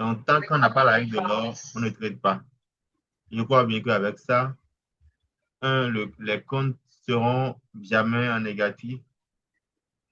Donc, tant qu'on n'a pas la règle de l'or, on ne trade pas. Je crois bien qu'avec ça, les comptes seront jamais en négatif.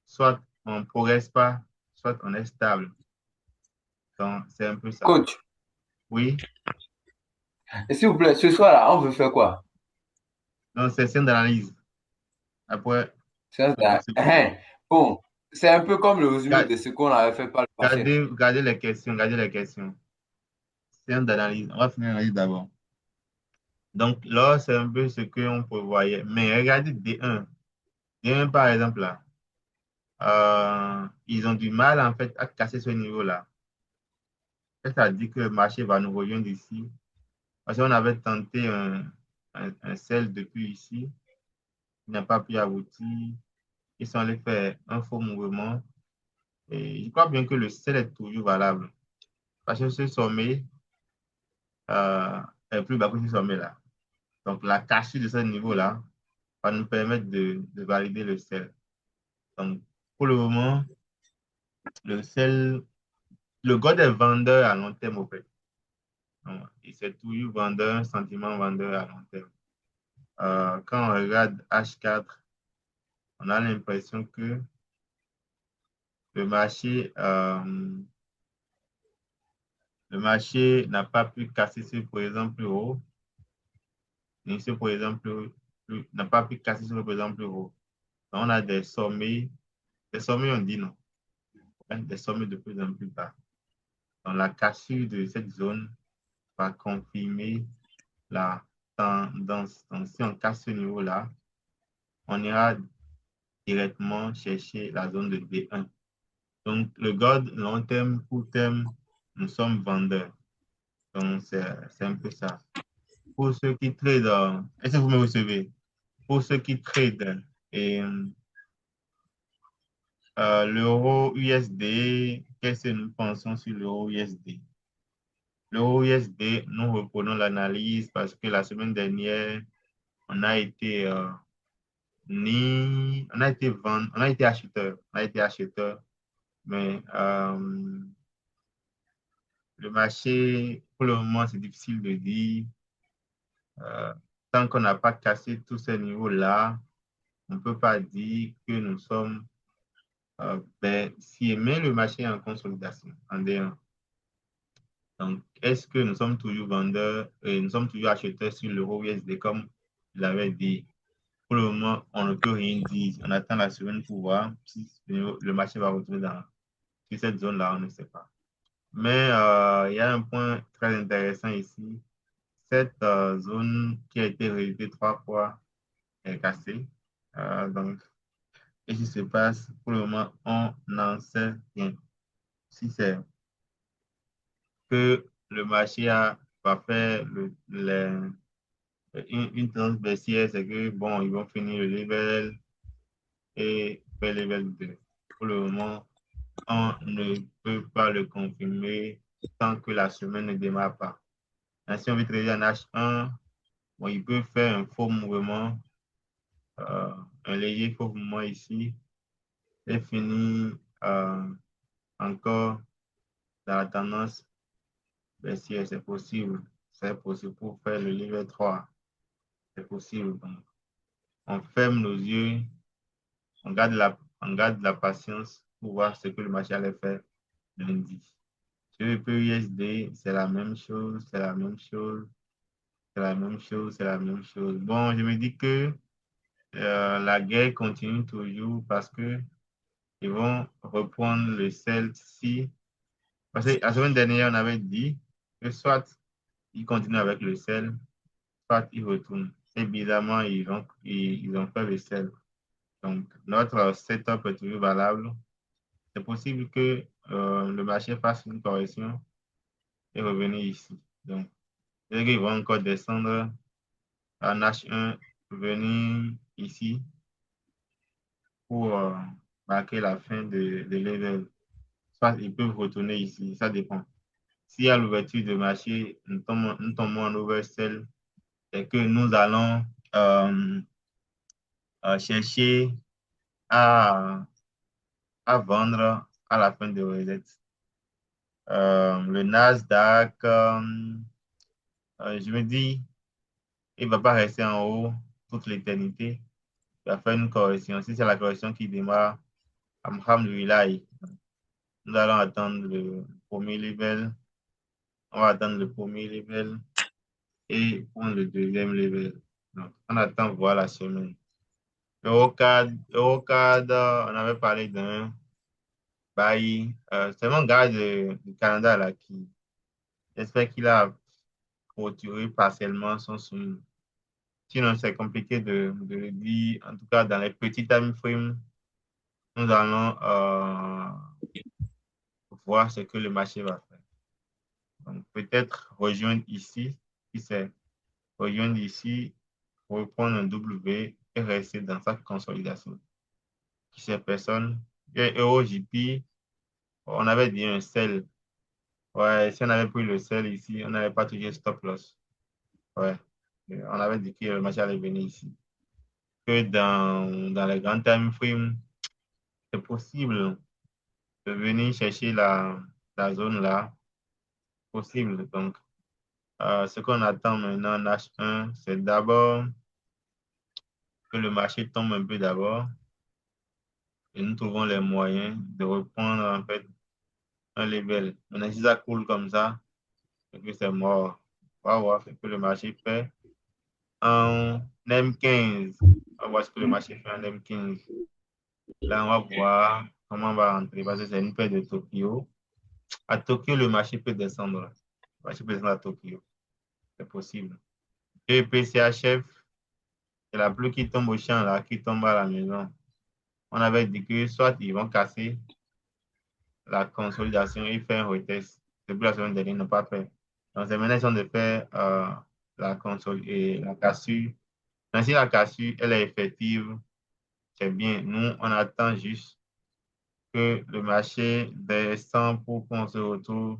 Soit on ne progresse pas, soit on est stable. Donc, c'est un peu ça. Coach, Oui, et s'il vous plaît, ce soir-là, on veut faire quoi? donc c'est une d'analyse. Après, C'est on ça. se comprend. Bon, c'est un peu comme le résumé Ga- de ce qu'on avait fait par le passé. Gardez les questions, gardez les questions. C'est une d'analyse. On va finir l'analyse d'abord. Donc, là, c'est un peu ce qu'on prévoyait. Mais regardez D1. D1, par exemple, là, ils ont du mal, en fait, à casser ce niveau-là. C'est-à-dire que le marché va nous rejoindre ici. Parce qu'on avait tenté un sell depuis ici. Il n'a pas pu aboutir. Ils sont allés faire un faux mouvement. Et je crois bien que le sell est toujours valable. Parce que ce sommet est plus bas que ce sommet-là. Donc, la cassure de ce niveau-là va nous permettre de valider le sell. Donc, pour le moment, le sell, le God est vendeur à long terme, au fait. Donc, et c'est toujours vendeur, un sentiment vendeur à long terme. Quand on regarde H4, on a l'impression que le marché, euh, le marché n'a pas pu casser ce présent plus haut, ni ce présent n'a pas pu casser ce présent plus haut. Donc, on a des sommets, on dit non, hein, des sommets de plus en plus bas. Donc, la cassure de cette zone va confirmer la tendance. Donc, si on casse ce niveau-là, on ira directement chercher la zone de D1. Donc, le God, long terme, court terme, nous sommes vendeurs. Donc, c'est un peu ça. Pour ceux qui tradent, est-ce que vous me recevez? Pour ceux qui tradent et l'euro USD, qu'est-ce que nous pensons sur l'euro USD? L'euro USD, nous reprenons l'analyse parce que la semaine dernière, on a été on a été acheteur, mais le marché, pour le moment, c'est difficile de dire. Euh, Tant qu'on n'a pas cassé tous ces niveaux-là, on ne peut pas dire que nous sommes si mais le marché est en consolidation, en D1. Donc, est-ce que nous sommes toujours vendeurs et nous sommes toujours acheteurs sur l'euro USD comme je l'avais dit? Pour le moment, on ne peut rien dire. On attend la semaine pour voir si le marché va retourner sur cette zone-là, on ne sait pas. Mais il y a un point très intéressant ici. Cette zone qui a été révisitée 3 fois est cassée. Donc, qu'est-ce qui se passe? Pour le moment, on n'en sait rien. Si c'est que le marché va faire une tendance baissière, c'est que, bon, ils vont finir le level et faire le level 2. Pour le moment, on ne peut pas le confirmer tant que la semaine ne démarre pas. Si on veut trader en H1, bon, il peut faire un faux mouvement, euh, un léger faux mouvement ici, et finir encore dans la tendance baissière. C'est possible. C'est possible pour faire le level 3. C'est possible. Donc, on ferme nos yeux, on garde la patience pour voir ce que le marché allait faire lundi. Sur le PUSD, c'est la même chose, c'est la même chose, c'est la même chose, c'est la même chose. Bon, je me dis que la guerre continue toujours parce que ils vont reprendre le sel si. Parce que la semaine dernière, on avait dit que soit ils continuent avec le sel, soit ils retournent. Et bizarrement, ils ont fait le sel. Donc, notre setup est toujours valable. C'est possible que le marché fasse une correction et revenir ici. Donc, ils vont encore descendre en H1, venir ici pour marquer la fin de level. Soit ils peuvent retourner ici, ça dépend. S'il y a l'ouverture de marché, nous tombons en oversell et que nous allons euh, chercher à, à vendre à la fin de reset. Le Nasdaq, je me dis, il ne va pas rester en haut toute l'éternité. Il va faire une correction. Si c'est la correction qui démarre, alhamdoulilah, nous allons attendre le premier level. On va attendre le premier level et prendre le deuxième level. Donc, on attend voir la semaine. Eurocard, on avait parlé d'un bail. C'est mon gars du Canada là, qui j'espère qu'il a clôturé partiellement son swing. Sinon, c'est compliqué de le dire. En tout cas, dans les petits time frames, nous allons voir ce que le marché va faire. Donc, peut-être rejoindre ici, qui sait, rejoindre ici, reprendre un W et rester dans sa consolidation. Qui sait, personne. Et EuroJP, on avait dit un sell. Ouais, si on avait pris le sell ici, on n'avait pas touché stop loss. Ouais, on avait dit que le marché allait venir ici. Que dans les grands time frames, c'est possible de venir chercher la zone là, possible. Donc, ce qu'on attend maintenant en H1, c'est d'abord que le marché tombe un peu d'abord et nous trouvons les moyens de reprendre en fait un level. Maintenant, si ça coule comme ça, c'est que c'est mort. On va voir ce que le marché fait en M15. On va voir ce que le marché fait en M15. Là, on va voir comment on va rentrer parce que c'est une paire de Tokyo. À Tokyo, le marché peut descendre. Le marché peut descendre à Tokyo. C'est possible. Et PCHF, c'est la pluie qui tombe au champ, là, qui tombe à la maison. On avait dit que soit ils vont casser la consolidation et faire un retest. Depuis la semaine dernière, ils n'ont pas fait. Donc, c'est maintenant de faire la consolidation et la cassure. Mais si la cassure, elle est effective, c'est bien. Nous, on attend juste que le marché descend pour qu'on se retrouve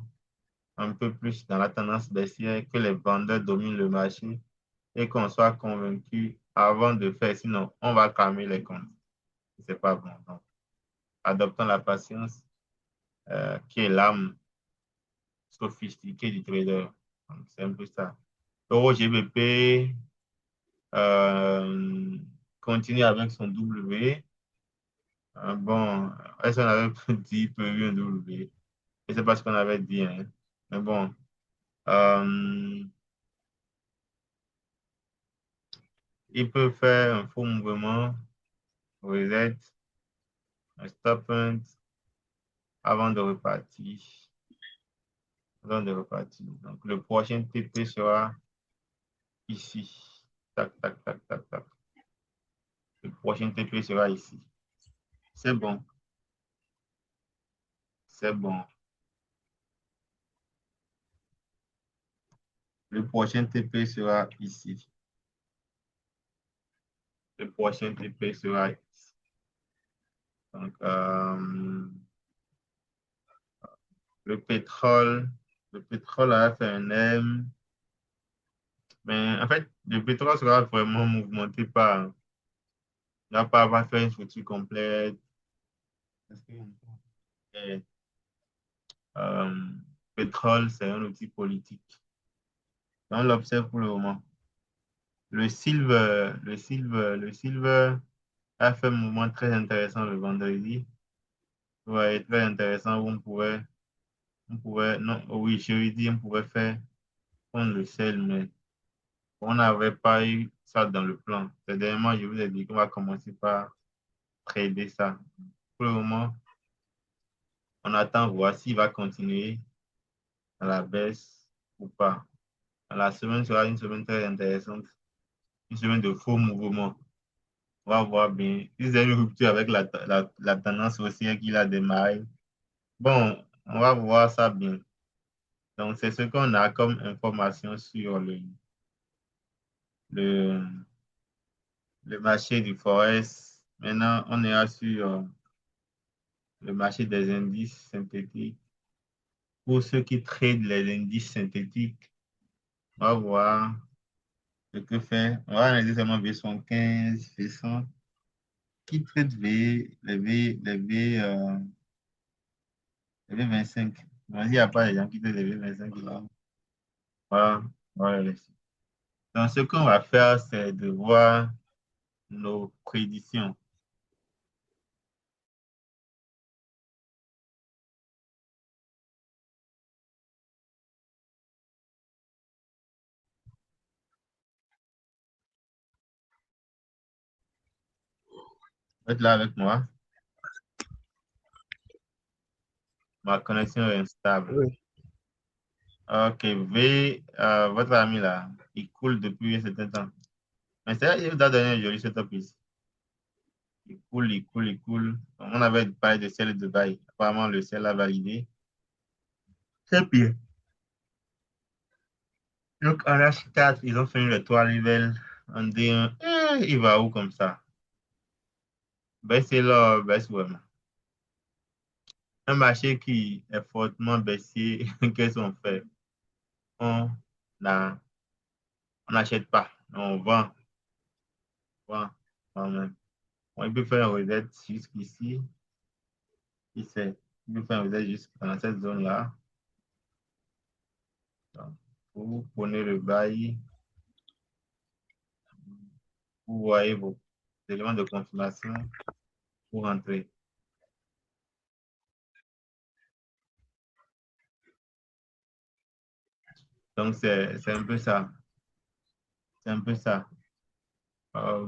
un peu plus dans la tendance baissière, que les vendeurs dominent le marché et qu'on soit convaincu avant de faire. Sinon, on va calmer les comptes. C'est pas bon. Donc, adoptons la patience qui est l'âme sophistiquée du trader. Donc, c'est un peu ça. Euro GBP continue avec son W. Bon, est-ce qu'on avait dit prévu un W? Je ne sais pas ce qu'on avait dit, hein. Mais bon, euh, il peut faire un faux mouvement, reset, un stop point avant de repartir. Avant de repartir. Donc, le prochain TP sera ici. Tac, tac, tac, tac, tac. Le prochain TP sera ici. C'est bon. C'est bon. Le prochain TP sera ici. Le prochain TP sera ici. Donc, le pétrole a fait un M. Mais en fait, le pétrole sera vraiment mouvementé par. Il ne va pas faire une structure complète. Parce que, euh, pétrole, c'est un outil politique. On l'observe pour le moment. Le silver a fait un mouvement très intéressant le vendredi. Ouais, très intéressant où non, oui, jeudi, on pouvait faire prendre le sel, mais on n'avait pas eu ça dans le plan. C'est dernièrement, je vous ai dit qu'on va commencer par trader ça. Pour le moment, on attend voir s'il va continuer à la baisse ou pas. La semaine sera une semaine très intéressante, une semaine de faux mouvements. On va voir bien. Si c'est une rupture avec la tendance haussière qu'il a démarré, bon, on va voir ça bien. Donc, c'est ce qu'on a comme information sur le, le marché du Forex. Maintenant, on est sur le marché des indices synthétiques. Pour ceux qui tradent les indices synthétiques, on va voir ce que fait. On va analyser seulement V115, V100. Qui traite V, les V25? Il n'y a pas les gens qui te développent 25 kilomètres. Voilà, on va le laisser. Donc, ce qu'on va faire, c'est de voir nos prédictions. Vous êtes là avec moi? Ma connexion est instable. Oui. Ok, votre ami là, il coule depuis un certain temps. Mais c'est là qu'il vous a donné un joli setup ici. Il coule, il coule, il coule. On avait parlé de sel de bail. Apparemment, le sel a validé. C'est bien. Donc, en H4, ils ont fini le 3 level. En D1, il va où comme ça? Baissez là, baisse vraiment. Un marché qui est fortement baissier, qu'est-ce qu'on fait? On n'a- on n'achète pas, on vend. Vend, quand même. Bon, il peut faire un reset jusqu'ici. Qui sait? Il peut faire un reset jusque dans cette zone-là. Donc, vous prenez le bail, vous voyez vos éléments de confirmation pour rentrer. Donc, c'est un peu ça. C'est un peu ça.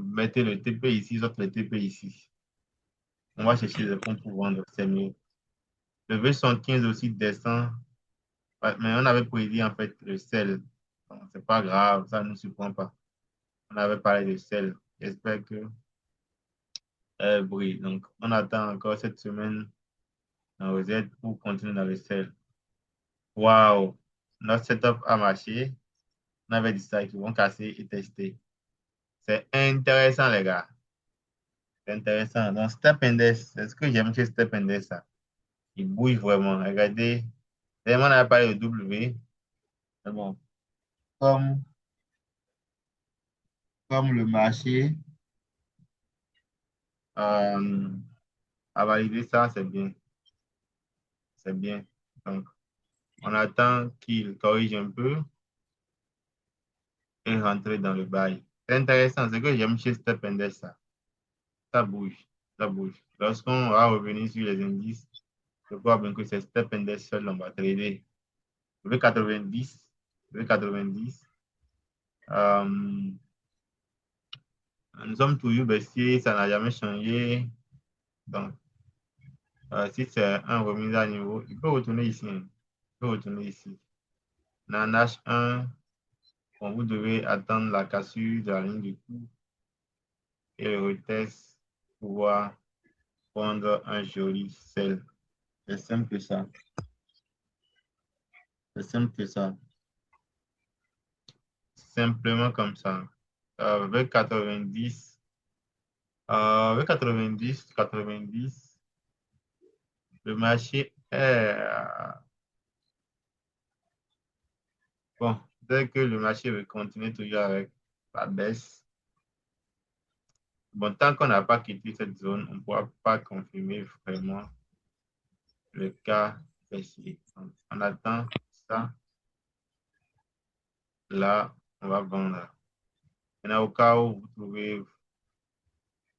Mettez le TP ici, sauf le TP ici. On va chercher des fonds pour vendre, c'est mieux. Le V75 aussi descend, ouais, mais on avait prédit en fait le sel. Bon, c'est pas grave, ça ne nous surprend pas. On avait parlé de sel. J'espère que brille. Donc, on attend encore cette semaine en Rosette pour continuer dans le sel. Waouh! Notre setup a marché. On avait dit ça qu'ils vont casser et tester. C'est intéressant, les gars. C'est intéressant. Donc, Step Index, c'est ce que j'aime chez Step Index, ça. Il bouge vraiment. Regardez. Vraiment, on n'a pas le W. Mais bon, comme, comme le marché euh, a validé ça, c'est bien. C'est bien. Donc, on attend qu'il corrige un peu et rentrer dans le bail. C'est intéressant. Ce que j'aime chez Step Index, ça. Ça bouge. Ça bouge. Lorsqu'on va revenir sur les indices, je crois bien que c'est Step Index seul, on va trader. Le V90, le V90. Euh, nous sommes toujours baissiers, ça n'a jamais changé. Donc, si c'est un remise à niveau, il peut retourner ici, hein. Il peut retourner ici. Dans H1, bon, vous devez attendre la cassure de la ligne du coup et le retest pour pouvoir prendre un joli sel. C'est simple que ça. C'est simple que ça. Simplement comme ça. Avec 90, avec 90, 90, le marché est bon. Dès que le marché veut continuer toujours avec la baisse, bon, tant qu'on n'a pas quitté cette zone, on ne pourra pas confirmer vraiment le cas baissier. Donc, on attend ça. Là, on va vendre. Maintenant, au cas où vous trouvez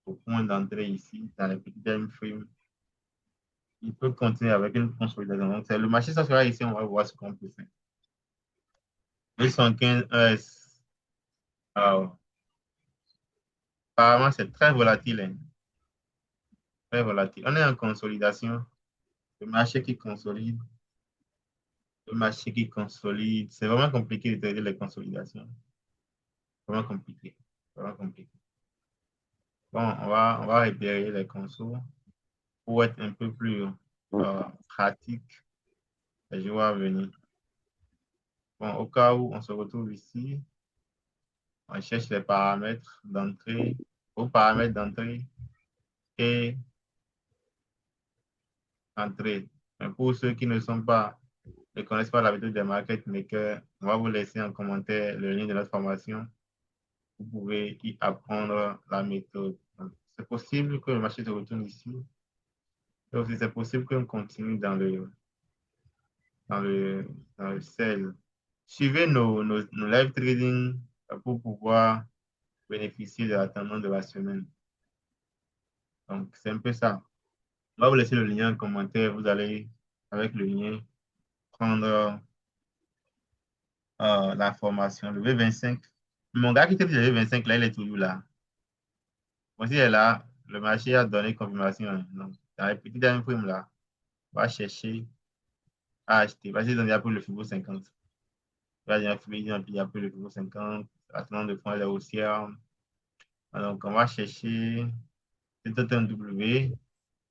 au point d'entrée ici, dans les petits time frame, il peut continuer avec une consolidation. Donc, le marché, ça sera ici, on va voir ce qu'on peut faire. 215 ES. Ah, apparemment, c'est très volatile, hein. Très volatile. On est en consolidation. Le marché qui consolide. Le marché qui consolide. C'est vraiment compliqué de trader les consolidations. Vraiment compliqué. Vraiment compliqué. Bon, on va repérer les consos pour être un peu plus pratique les jours à venir. Bon, au cas où on se retrouve ici, on cherche les paramètres d'entrée, vos paramètres d'entrée et entrée. Mais pour ceux qui ne connaissent pas la méthode des market makers, on va vous laisser en commentaire le lien de notre formation. Vous pouvez y apprendre la méthode. C'est possible que le marché se retourne ici. Et aussi, c'est possible qu'on continue dans dans le sel. Suivez nos live trading pour pouvoir bénéficier de la tendance de la semaine. Donc, c'est un peu ça. On va vous laisser le lien en commentaire. Vous allez, avec le lien, prendre la formation. Le V25. Mon gars qui était le V25, là, il est toujours là. Voici, il est là. Le marché a donné confirmation. Donc, dans les petits time frame là, on va chercher à acheter. Vas-y, il y a pour le FIBO 50. Là, il y a pour le FIBO 50. La tendance de fond, elle est haussière. Donc, on va chercher. C'est un W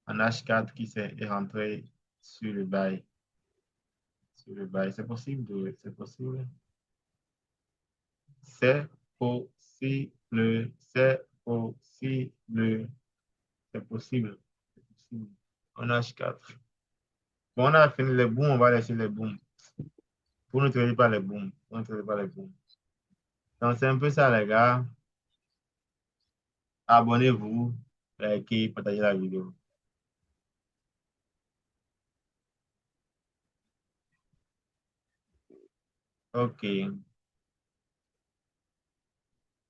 en H4 qui est rentré sur le bail. Sur le bail. C'est possible. C'est possible. C'est possible. C'est possible. C'est possible. C'est possible. En H4. Bon, on a fini les booms, on va laisser les booms. Pour ne traiter pas les booms. Pour ne traiter pas les booms. Donc, c'est un peu ça, les gars. Abonnez-vous, likez, partagez la vidéo. OK.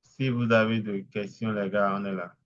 Si vous avez des questions, les gars, on est là.